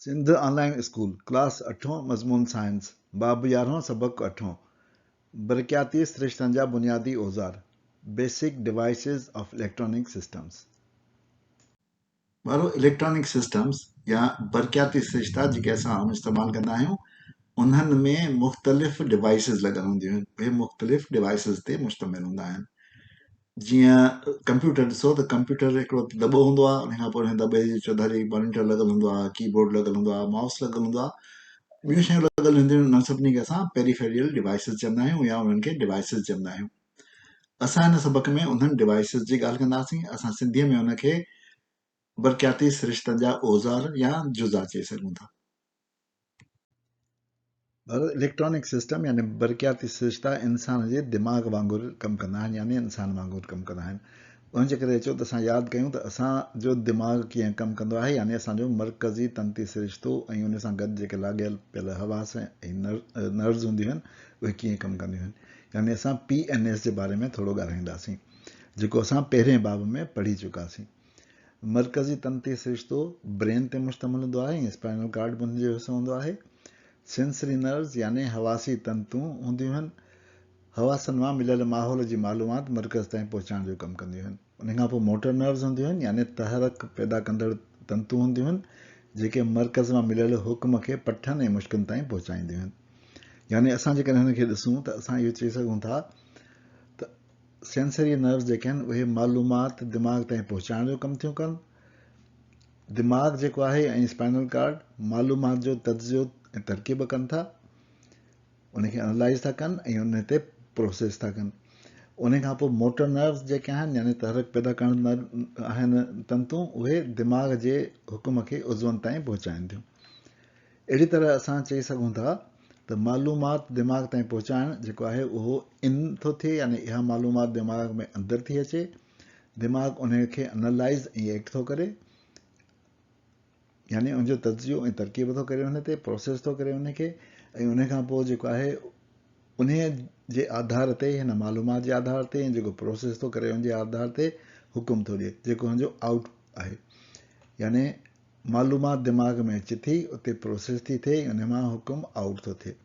Sindh online school class 8 मजमून science बाब 11 सबक 8 बरक़ियाती सिरिश्तनि जा बुनियादी औज़ार basic devices of electronic systems. वारो इलेक्ट्रॉनिक सिस्टम्स या बरक़ियाती सिरिश्ता जेके असां इस्तेमालु कंदा आहियूं उन्हनि में मुख़्तलिफ़ डिवाइसिस लॻल हूंदियूं आहिनि। उहे मुख़्तलिफ़ डिवाइसिस ते मुश्तमिल हूंदा आहिनि। जीअं कंप्यूटर ॾिसो त कंप्यूटर हिकिड़ो दॿो हूंदो आहे, उन खां पोइ हिन दॿे जे चौधारी मॉनिटर लॻल हूंदो आहे, कीबोर्ड लॻल हूंदो आहे, माउस लॻल हूंदो आहे, ॿियूं शयूं लॻल हूंदियूं आहिनि। उन्हनि सभिनी खे असां पेरीफेरियल डिवाइसिस चवंदा आहियूं या उन्हनि खे डिवाइसिस चवंदा आहियूं। असां हिन सबक में उन्हनि डिवाइसिस जी ॻाल्हि कंदासीं। असां सिंधीअ में उनखे बरक़ियाती सिरिश्तनि जा औज़ार या जुज़ा चई सघूं था। इलेक्ट्रॉनिक सिस्टम यानी बरक़ियाती सिरिश्ता इंसान जे दिमाग़ वांगुरु कमु कंदा आहिनि, यानी इंसान वांगुरु कमु कंदा आहिनि। उनजे करे अचो त असां यादि कयूं त असांजो दिमाग़ कीअं कमु कंदो आहे, यानी असांजो मर्कज़ी तंती सिरिश्तो ऐं उन सां गॾु जेके लाॻियल पियल हवास ऐं नर्व्स हूंदियूं आहिनि उहे कीअं कमु कंदियूं आहिनि। यानी असां PNS जे बारे में थोरो ॻाल्हाईंदासीं, जेको असां पहिरें बाब में पढ़ी चुकासीं। मर्कज़ी तंती सिरिश्तो ब्रेन ते मुश्तमिल हूंदो आहे ऐं स्पाइनल कार्ड बि हुनजो हिसो हूंदो आहे। सेंसरी नर्व्स यानी हवासी तंतूं हूंदियूं आहिनि। हवासनि मां मिलियल माहौल जी मालूमात मर्कज़ ताईं पहुचाइण जो कमु कंदियूं आहिनि। उन खां पोइ मोटर नर्व्स हूंदियूं आहिनि, यानी तहरक पैदा कंदड़ तंतू हूंदियूं आहिनि, जेके मर्कज़ मां मिलियल हुक्म खे पठनि ऐं मुश्कनि ताईं पहुचाईंदियूं आहिनि। यानी असां जेकॾहिं हिनखे ॾिसूं त असां इहो चई सघूं था त सेंसरी नर्व्स जेके आहिनि उहे मालूमात दिमाग़ ताईं पहुचाइण जो कमु थियूं कनि। दिमाग़ जेको आहे ऐं स्पाइनल कार्ड मालूमात जो तजियो ऐं तरकीब कनि था, उनखे एनालाइज़ था कनि ऐं उन ते प्रोसेस था कनि। उन खां पोइ मोटर नर्व्स जेके आहिनि, यानी तहरक पैदा करण आहिनि तंतू, उहे दिमाग़ जे हुकुम खे उज़वनि ताईं पहुचाइनि थियूं। अहिड़ी तरह असां चई सघूं था त मालूमात दिमाग़ ताईं पहुचाइणु जेको आहे उहो इन थो थिए, यानी इहा मालूमात दिमाग़ में अंदरि थी अचे। दिमाग़ उन खे एनालाइज़ ऐं एक्ट थो करे, यानी उनजो तजियो ऐं तरकीब थो करे, उन ते प्रोसेस थो करे उनखे, ऐं उन खां पोइ जेको आहे उन जे आधार ते, हिन मालूमात जे आधार ते जेको प्रोसेस थो करे उन जे आधार ते हुकुम थो ॾिए, जेको हुनजो आउट आहे। यानी मालूमात दिमाग़ में अचे थी, उते प्रोसेस थी थिए, उन मां हुकुम आउट थो थिए।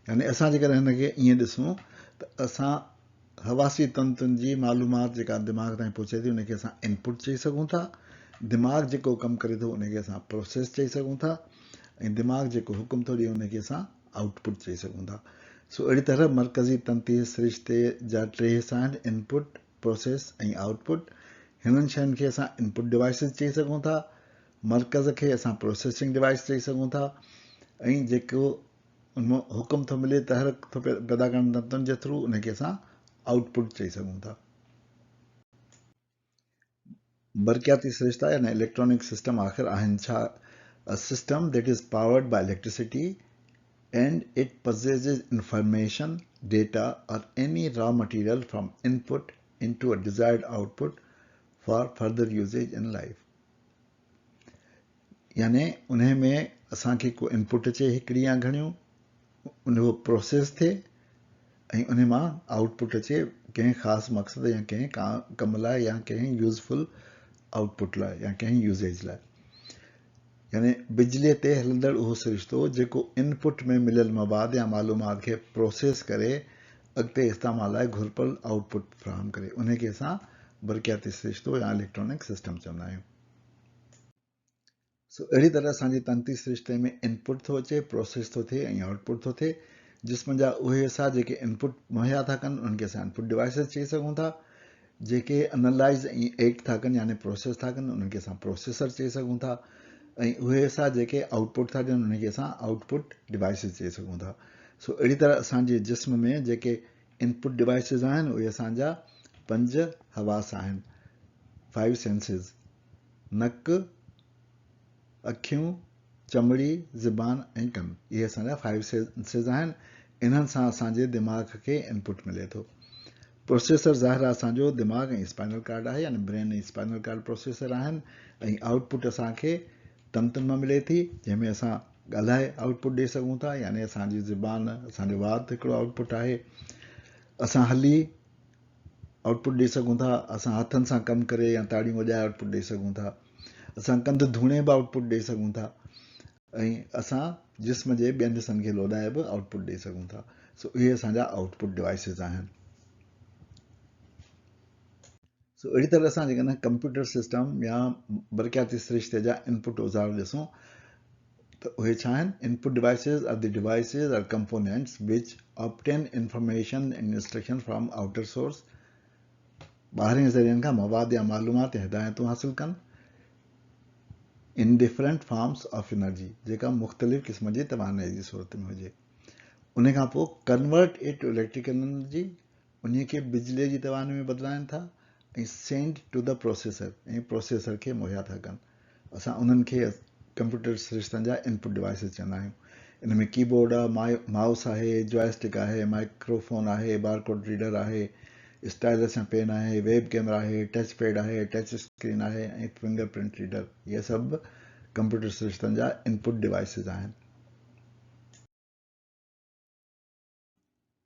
यानी असां जेकॾहिं हिनखे ईअं ॾिसूं त असां हवासी तंतुनि जी मालूमात जेका दिमाग़ ताईं पहुचे थी उनखे असां इनपुट चई सघूं था। दिमाग़ जेको कमु करे थो उनखे असां प्रोसेस चई सघूं था, ऐं दिमाग़ जेको हुकुम थो ॾिए उनखे असां आउटपुट चई सघूं था। सो अहिड़ी तरह मर्कज़ी तंती सिरिश्ते जा टे हिसा आहिनि, इनपुट, प्रोसेस ऐं आउटपुट। हिननि शयुनि खे असां इनपुट डिवाइसिस चई सघूं था, मर्कज़ खे असां प्रोसेसिंग डिवाइस चई सघूं था, ऐं जेको उनमें हुकुम थो मिले, तहरक थो पैदा करण तंतुनि जे थ्रू, उनखे असां आउटपुट चई सघूं था। बरक़ियाती सिरिश्ता यानी इलेक्ट्रॉनिक सिस्टम आख़िर आहिनि छा? A system that is powered by electricity and it possesses information, data or any raw material from input into a desired output for further usage in life. यानी उन में असांखे को इनपुट अचे हिकिड़ी या घणियूं, उन प्रोसेस थिए ऐं उन मां आउटपुट अचे कंहिं ख़ासि मक़सद या कंहिं कम लाइ या कंहिं यूज़फुल आउटपुट लाइ या कंहिं यूज़ेज लाइ। यानी बिजलीअ ते हलंदड़ उहो सिरिश्तो जेको इनपुट में मिलियल मवाद या मालूमात खे प्रोसेस करे अॻिते इस्तेमाल लाइ घुरिपल आउटपुट फ़राहम करे, उनखे असां बरक़ियाती सिरिश्तो या इलेक्ट्रॉनिक सिस्टम चवंदा आहियूं। सो अहिड़ी तरह असांजे तंती सिरिश्ते में इनपुट थो अचे, प्रोसेस थो थिए ऐं आउटपुट थो थिए। जिस्म जा उहे हिसा जेके इनपुट मुहैया था कनि उन्हनि खे असां इनपुट डिवाइसिस चई सघूं था। जेके एनालाइज़ ऐं एक्ट था कनि यानी प्रोसेस था कनि उन्हनि खे असां प्रोसेसर चई सघूं था, ऐं उहे हिसा जेके आउटपुट था ॾियनि उनखे असां आउटपुट डिवाइसिस चई सघूं था। सो अहिड़ी तरह असांजे जिस्म में जेके इनपुट डिवाइसिस आहिनि उहे असांजा 5 हवास आहिनि, 5 सेंसिस: नक, अखियूं, चमड़ी, ज़बान ऐं कन। इहे असांजा 5 सेंसिस आहिनि। इन्हनि सां असांजे दिमाग़ खे इनपुट मिले थो। प्रोसेसर ज़ाहिर आहे असांजो दिमाग़ ऐं स्पाइनल कार्ड आहे, यानी ब्रेन ऐं स्पाइनल कार्ड प्रोसेसर आहिनि, ऐं आउटपुट असांखे तंतुनि मां मिले थी, जंहिंमें असां ॻाल्हाए आउटपुट ॾेई सघूं था, यानी असांजी ज़बान, असांजो वात हिकिड़ो आउटपुट आहे। असां हली आउटपुट ॾेई सघूं था, असां हथनि सां कमु करे या ताड़ियूं वॼाए आउटपुट ॾेई सघूं था, असां कंधु धूणे बि आउटपुट ॾेई सघूं था। ऐं असां जिस्म जे ॿियनि हिसनि खे लोॾाए बि आउटपुट ॾेई सघूं था। सो इहे असांजा आउटपुट डिवाइसिस आहिनि। सो अहिड़ी तरह सां जेकॾहिं कंप्यूटर सिस्टम या बरक़ियाती सिरिश्ते जा इनपुट औज़ार ॾिसूं त उहे छा आहिनि? Input devices are the devices are components which obtain information and instruction from outer source. ॿाहिरें ज़रियनि खां मवाद या मालूमात या हिदायतूं हासिल कनि in different forms of energy, जेका मुख़्तलिफ़ क़िस्म जी तवानाई जी सूरत में हुजे। उन खां पोइ convert it to electrical energy, उन खे बिजलीअ जी तवानी में बदिलाइनि था ऐं सेंड टू द प्रोसेसर, ऐं प्रोसेसर खे मुहैया था कनि। असां उन्हनि खे कंप्यूटर सिरिश्तनि जा इनपुट डिवाइसिस चवंदा आहियूं। इन में कीबोर्ड आहे, माउस आहे, जॉयस्टिक आहे, माइक्रोफोन आहे, बारकोड रीडर आहे, स्टाइलस या पेन आहे, वेब कैमरा आहे, टच पैड आहे, टच स्क्रीन आहे ऐं फिंगरप्रिंट रीडर। इहे सभु कंप्यूटर सिस्टम जा इनपुट डिवाइसिस आहिनि।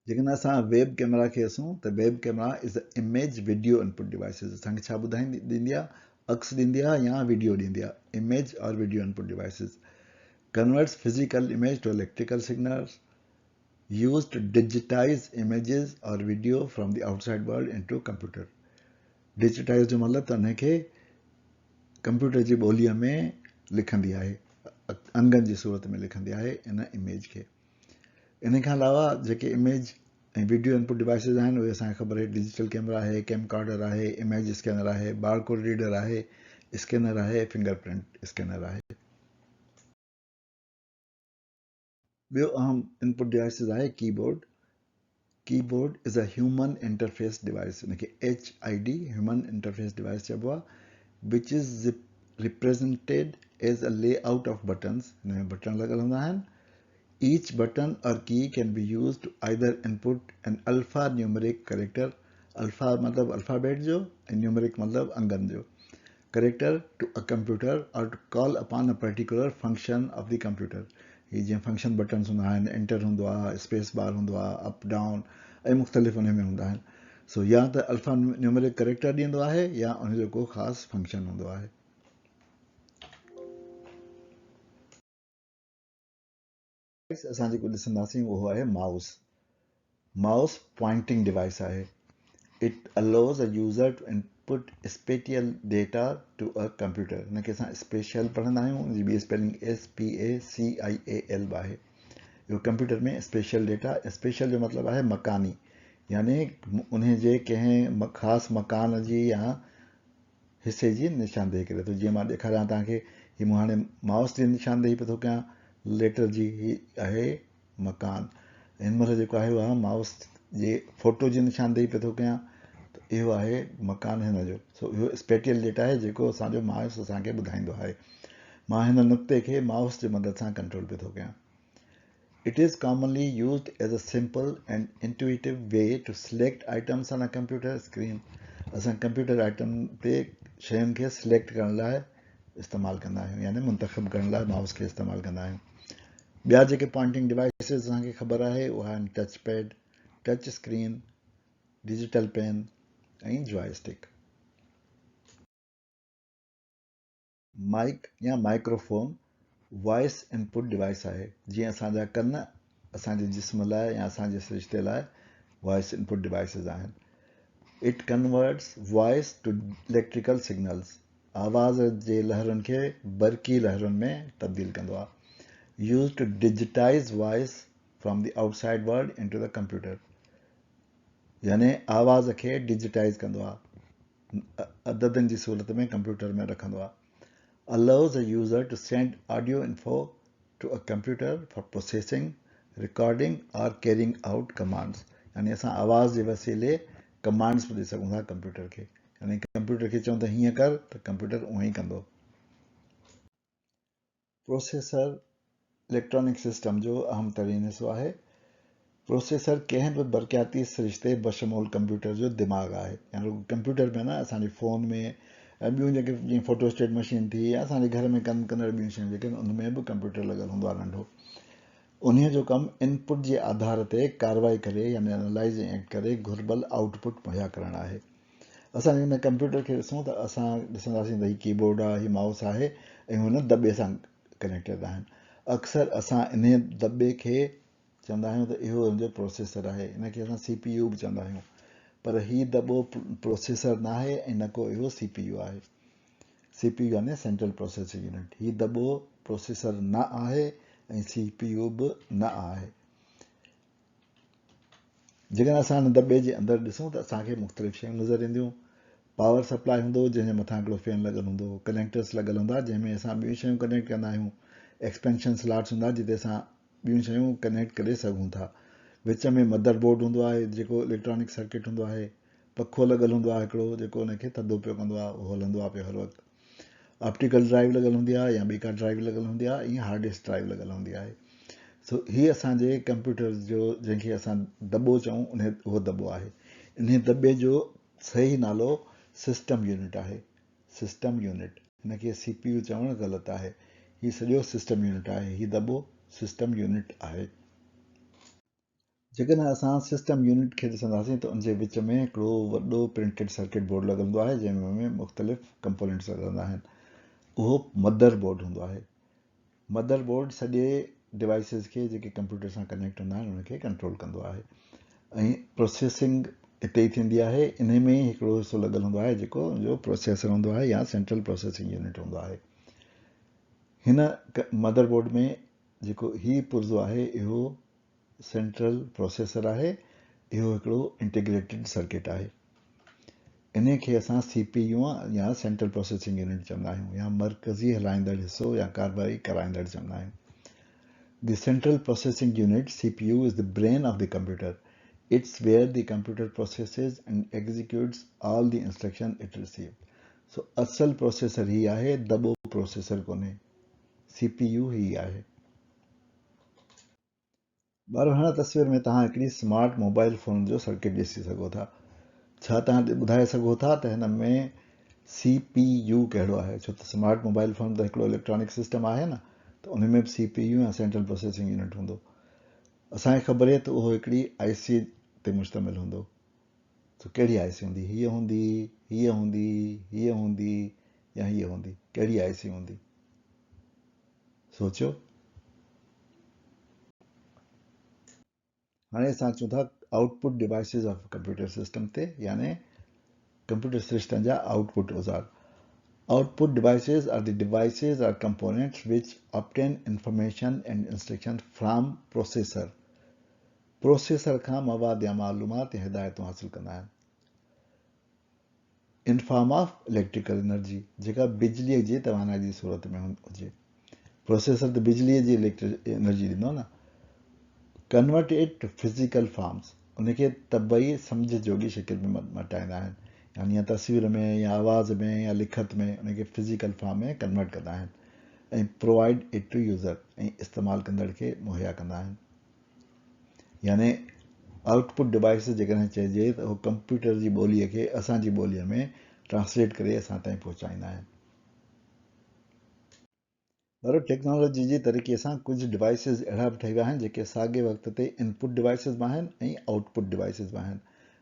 जेकॾहिं असां वेब कैमरा खे ॾिसूं त web camera is a image video input devices. असांखे छा ॿुधाईंदी ॾींदी आहे? अक्स ॾींदी आहे या वीडियो ॾींदी आहे। इमेज और video input devices converts physical image to electrical signals, use to digitize images और video from the outside world into computer. Digitize जो मतिलबु त हुनखे कंप्यूटर जी ॿोलीअ में लिखंदी आहे, अंगनि जी सूरत में लिखंदी आहे इन इमेज खे। इन खां अलावा जेके इमेज ऐं वीडियो इनपुट डिवाइसिस आहिनि उहे असांखे ख़बर आहे। डिजिटल कैमरा आहे, कैमकॉर्डर आहे, इमेज स्कैनर आहे, बारकोड रीडर आहे, स्कैनर आहे, फिंगरप्रिंट स्कैनर आहे। ॿियो अहम इनपुट डिवाइसिस आहे keyboard. Keyboard is a human interface device, इनखे HID ह्यूमन इंटरफेस डिवाइस चइबो आहे, which is represented as a layout of buttons. हिन में बटन लॻल हूंदा आहिनि। Each button or key can be used to either input an alphanumeric character, alpha मतलब alphabet जो, and numeric मतलब अंगन जो character to a computer, or to call upon a particular function of the computer। ये जीअं function buttons हूंदा आहिनि, enter हूंदो आहे, स्पेस बार हूंदो आहे, अप डाउन ऐं मुख़्तलिफ़ उन में हूंदा आहिनि। सो या त अल्फा न्यूमेरिक करेक्टर ॾींदो आहे या उनजो को ख़ासि फंक्शन हूंदो आहे। असां जेको ॾिसंदासीं उहो आहे माउस। माउस पॉइंटिंग डिवाइस आहे। It allows a user to input spatial data to a computer। हिनखे असां स्पेशल पढ़ंदा आहियूं, हुनजी ॿी स्पेलिंग SPACIAL आहे। इहो कंप्यूटर में स्पेशल डेटा, स्पेशल जो मतिलबु आहे मकानी, यानी उन जे कंहिं ख़ासि मकान जी या हिसे जी निशानदेही करे थो। जीअं मां ॾेखारियां तव्हांखे, हीअ मूं हाणे माउस जी निशानदेही पियो थो कयां, लेटर जी ही आहे मकान। हिन महिल जेको आहे उहा माउस जे फोटो जी निशानदेही पियो थो कयां, त इहो आहे मकान हिन जो। सो इहो स्पेटियल डेटा आहे जेको असांजो माउस असांखे ॿुधाईंदो आहे। मां हिन नुक़्ते खे माउस जे मदद सां कंट्रोल पियो थो कयां। It is commonly used as a simple and intuitive way to select items on a computer screen। असां कंप्यूटर आइटम ते शयुनि खे सिलेक्ट करण लाइ इस्तेमालु कंदा आहियूं, यानी मुंतख़ब करण लाइ माउस खे इस्तेमालु कंदा आहियूं। ॿिया जेके पॉइंटिंग डिवाइसिस असांखे ख़बर आहे उहा आहिनि touch pad, touch screen, digital pen ऐं जॉयस्टिक। माइक या माइक्रोफोन वॉइस इनपुट डिवाइस आहे। जीअं असांजा कन असांजे जिस्म लाइ या असांजे सिरिश्ते लाइ वॉइस इनपुट डिवाइसिस आहिनि। It converts voice to electrical signals, आवाज़ जे लहरुनि खे बरक़ी लहरुनि में तब्दील कंदो आहे। Use to digitise voice from the outside world into the computer, यानी आवाज़ खे डिजिटाइज़ कंदो आहे, अददनि जी सूरत में कंप्यूटर में रखंदो आहे। Allows a user to send audio info to a computer for processing, recording or carrying out commands। यानी असां आवाज़ जे वसीले कमांड्स ॿुधी सघूं था कंप्यूटर खे, यानी कंप्यूटर खे चऊं त हीअं कर त कंप्यूटर उहो ई कंदो। प्रोसेसर इलेक्ट्रॉनिक सिस्टम जो अहम तरीन हिसो आहे। प्रोसेसर कंहिं बि बरक़ियाती सिरिश्ते बशमूल कंप्यूटर जो दिमाग़ आहे। यानी कंप्यूटर में न, असांजे फ़ोन में ऐं ॿियूं जेके जीअं फोटोस्टेट मशीन थी या असांजे घर में कमु कंदड़ ॿियूं शयूं जेके आहिनि उनमें बि कंप्यूटर लॻल हूंदो आहे नंढो। उन जो कमु इनपुट जे आधार ते कार्रवाई करे यानी एनालाइज़ ऐं करे घुर्बल आउटपुट मुहैया करणु आहे। असां हिन कंप्यूटर खे ॾिसूं त असां ॾिसंदासीं त हीउ कीबोर्ड आहे, हीउ माउस आहे ऐं हुन दॿे सां कनेक्टेड आहिनि। अक्सर असां इन दॿे खे चवंदा आहियूं त इहो हुनजो प्रोसेसर आहे, इनखे असां CPU बि चवंदा आहियूं, पर हीउ दॿो प्रोसेसर न आहे ऐं न को इहो CPU आहे। CPU यानी सेंट्रल प्रोसेसिंग यूनिट। हीउ दॿो प्रोसेसर न आहे ऐं CPU बि न आहे। जेकॾहिं असां हिन दॿे जे अंदरि ॾिसूं त असांखे मुख़्तलिफ़ शयूं नज़र ईंदियूं। पावर सप्लाई हूंदो जंहिंजे मथां हिकिड़ो फैन लॻल हूंदो, कनेक्टर्स लॻल हूंदा जंहिंमें असां ॿियूं शयूं कनेक्ट कंदा आहियूं, एक्सपेंशन स्लॉट्स हूंदा जिते असां ॿियूं शयूं कनेक्ट करे सघूं था। विच में मदर बोर्ड हूंदो आहे जेको इलेक्ट्रॉनिक सर्किट हूंदो आहे, पखो लॻल हूंदो आहे हिकिड़ो जेको हुनखे थधो पियो कंदो आहे, उहो हलंदो आहे पियो हर वक़्तु। ऑप्टिकल ड्राइव लॻल हूंदी आहे या ॿी का ड्राइव लॻल हूंदी आहे, ईअं हार्ड डिस्क ड्राइव लॻल हूंदी आहे। सो हीअ असांजे कंप्यूटर जो जंहिंखे असां दॿो चऊं उहो दॿो आहे। इन दॿे जो सही नालो सिस्टम यूनिट आहे। सिस्टम यूनिट, हिनखे CPU चवणु ग़लति आहे, हीउ सॼो सिस्टम यूनिट आहे। हीउ दॿो सिस्टम यूनिट आहे। जेकॾहिं असां सिस्टम यूनिट खे ॾिसंदासीं त उनजे विच में हिकिड़ो वॾो प्रिंटेड सर्किट बोर्ड लॻल हूंदो आहे जंहिंमें मुख़्तलिफ़ कंपोनेंट्स लॻल हूंदा आहिनि। उहो मदर बोर्ड हूंदो आहे। मदर बोर्ड सॼे डिवाइसिस खे जेके कंप्यूटर सां कनेक्ट हूंदा आहिनि उनखे कंट्रोल कंदो आहे ऐं प्रोसेसिंग हिते ई थींदी आहे। इन में ई हिकिड़ो हिसो लॻल हूंदो आहे जेको जो प्रोसेसर हूंदो आहे या सेंट्रल प्रोसेसिंग यूनिट हूंदो आहे। हिन मदर बोर्ड में जेको हीउ पुर्ज़ो आहे इहो सेंट्रल प्रोसेसर आहे। इहो हिकिड़ो इंटीग्रेटेड सर्किट आहे। इन खे असां CPU या सेंट्रल प्रोसेसिंग यूनिट चवंदा आहियूं या मरकज़ी हलाईंदड़ हिसो या कारवाई कराईंदड़ चवंदा आहियूं। The central processing unit, CPU, is the brain of the computer. It's where the computer processes and executes all the instruction it receives. So, असल प्रोसेसर ही आहे, दॿो प्रोसेसर कोन्हे। CPU ही आहे। ॿार हिन तस्वीर में तव्हां हिकिड़ी स्मार्ट मोबाइल फ़ोन जो सर्किट ॾिसी सघो था। छा तव्हां ॿुधाए सघो था त हिन में CPU कहिड़ो आहे? छो त स्मार्ट मोबाइल फ़ोन त हिकिड़ो इलेक्ट्रॉनिक सिस्टम आहे न, त उन में बि CPU या सेंट्रल प्रोसेसिंग यूनिट हूंदो। असांखे ख़बर आहे त उहो हिकिड़ी IC ते मुश्तमिल हूंदो। त कहिड़ी IC हूंदी? हीअ हूंदी, हीअ हूंदी, हीअ हूंदी या हीअ हूंदी? कहिड़ी IC हूंदी? सोचियो। हाणे असां अचूं था output devices of computer system ते, यानी कंप्यूटर सिस्टम जा आउटपुट औज़ार। Output devices are the devices or components which obtain information and instruction from processor. Processor खां मवाद या मालूमात या हिदायतूं हासिल कंदा आहिनि। In form of electrical energy, जेका बिजलीअ जी तवानाई जी सूरत में हुजे। प्रोसेसर त बिजलीअ जी एनर्जी ॾींदो न। Convert it to physical forms, उनखे तबई सम्झ जोगी शिकिल में मटाईंदा आहिनि, यानी या तस्वीर में या आवाज़ में या लिखत में उनखे फिज़िकल फॉर्म में कन्वर्ट कंदा आहिनि ऐं प्रोवाइड इट टू यूज़र, ऐं इस्तेमालु कंदड़ खे मुहैया कंदा आहिनि। यानी आउटपुट डिवाइस जेकॾहिं चइजे त उहो कंप्यूटर जी ॿोलीअ खे असांजी ॿोलीअ में ट्रांसलेट करे असां ताईं पहुचाईंदा आहिनि। पर टेक्नोलॉजी जी तरक़ीअ सां कुझु डिवाइसिस अहिड़ा बि ठही विया आहिनि जेके साॻे वक़्त ते इनपुट डिवाइसिस बि आहिनि ऐं आउटपुट डिवाइसिस बि आहिनि।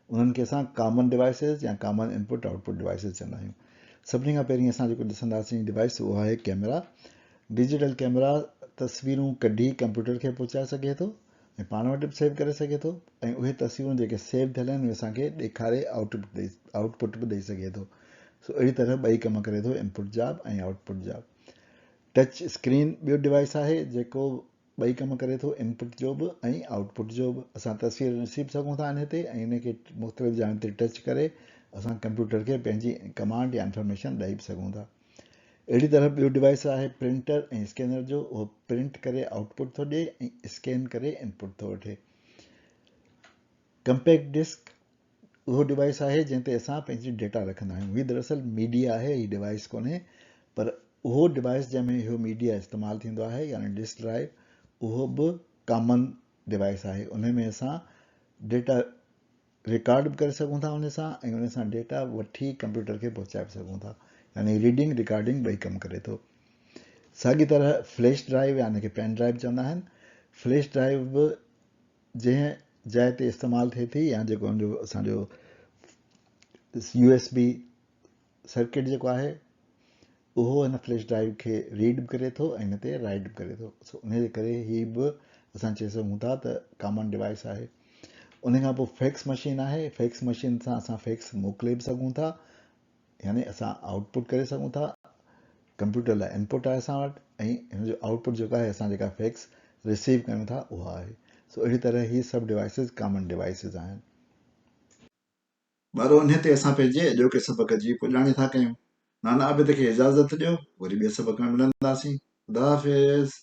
उन्हनि खे असां कॉमन डिवाइसिस या कॉमन इनपुट आउटपुट डिवाइसिस चवंदा आहियूं। सभिनी खां पहिरीं असां जेको ॾिसंदासीं डिवाइस उहो आहे कैमरा। डिजिटल कैमरा तस्वीरूं कढी कंप्यूटर खे पहुचाए सघे थो ऐं पाण वटि बि सेव करे सघे थो, ऐं उहे तस्वीरूं जेके सेव थियल आहिनि उहे असांखे ॾेखारे आउटपुट बि ॾेई सघे थो। सो अहिड़ी तरह ॿई कम करे थो, इनपुट जा बि ऐं आउटपुट जा। टच स्क्रीन ॿियो डिवाइस आहे जेको ॿई कम करे थो, इनपुट जो बि ऐं आउटपुट जो बि। असां तस्वीर ॾिसी बि सघूं था इन ते ऐं इनखे मुख़्तलिफ़ जायुनि ते टच करे असां कंप्यूटर खे पंहिंजी कमांड या इंफॉर्मेशन ॾेई बि सघूं था। अहिड़ी तरह ॿियो डिवाइस आहे प्रिंटर ऐं स्कैनर जो। उहो प्रिंट करे आउटपुट थो ॾिए ऐं स्कैन करे इनपुट थो वठे। कंपैक्ट डिस्क उहो डिवाइस आहे जंहिं ते असां पंहिंजी डेटा रखंदा आहियूं। हीउ दरअसल मीडिया आहे, हीउ डिवाइस कोन्हे, पर उहो डिवाइस जंहिंमें इहो मीडिया इस्तेमालु थींदो आहे यानी डिस्क ड्राइव, उहो बि कॉमन डिवाइस आहे। उन में असां डेटा रिकॉर्ड बि करे सघूं था उन सां, ऐं उन सां डेटा वठी कंप्यूटर खे पहुचाए बि सघूं था, यानी रीडिंग रिकॉर्डिंग ॿई कमु करे थो। साॻी तरह फ्लैश ड्राइव या हिनखे पेन ड्राइव चवंदा आहिनि। फ्लैश ड्राइव बि जंहिं जाइ ते इस्तेमालु थिए थी, या जेको हुनजो असांजो USB सर्किट जेको आहे उहो हिन फ्लैश ड्राइव खे रीड बि करे थो ऐं हिन ते राइट बि करे थो। सो उन जे करे ही बि असां चई सघूं था त कॉमन डिवाइस आहे। उन खां पोइ फैक्स मशीन आहे। फैक्स मशीन सां असां फैक्स मोकिले बि सघूं था, यानी असां आउटपुट करे सघूं था। कंप्यूटर लाइ इनपुट आहे असां वटि, ऐं हिन जो आउटपुट जेको आहे असां जेका फैक्स रिसीव कयूं था उहा आहे। सो अहिड़ी तरह ही सभु डिवाइसिस कॉमन डिवाइसिस आहिनि। ॿारो उन ते असां पंहिंजे अॼोके सबक़ जी पुॼाणी था कयूं। नाना आबिद खे इजाज़त ॾियो, वरी ॿिए सबक़ में मिलंदासीं। ख़ुदा हाफ़िज़।